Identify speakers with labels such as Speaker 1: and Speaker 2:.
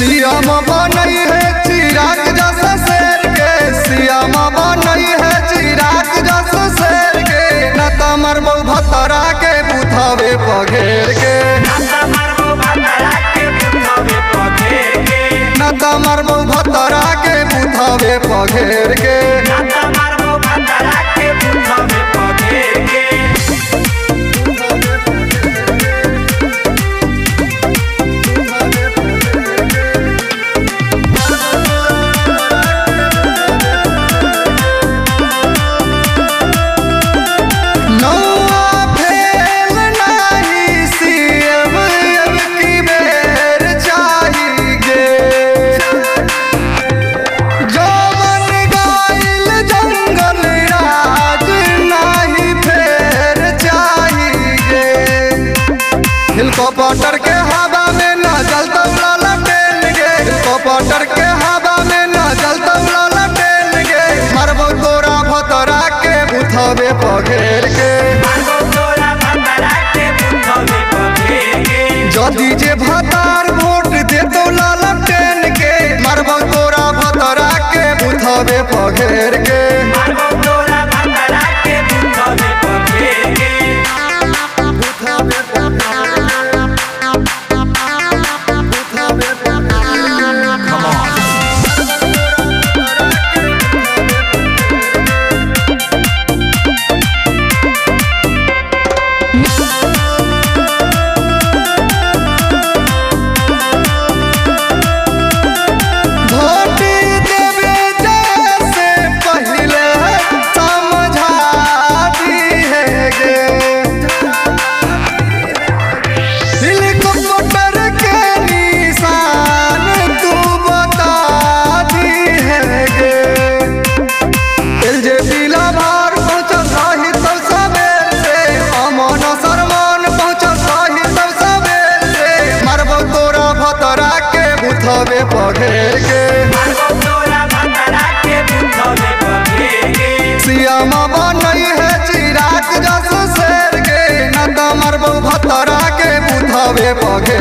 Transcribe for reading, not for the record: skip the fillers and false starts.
Speaker 1: सियाम बनई है चिराग जस शेर के, सियाम बनई है चिराग जस शेर के। न तमर बहु भतरा के बुथावे पघेर के, न तमर बहु भतरा के बुथावे पघेर के। हेलीकॉप्टर के हवा में न जलता लटेन गे, हेलीकॉप्टर के हवा में न जलता लटेन गे। मरबो तोरा भतरा के बुथावे पघेर के, जदी जे भतार वोट दे तो लटेन के। मरबो तोरा भतरा के बुथावे पघेर के। बुथावे पघेर के, सियाम बनई है चिराग जस शेर के। न तमर बहु भतरा के बुथावे पघेर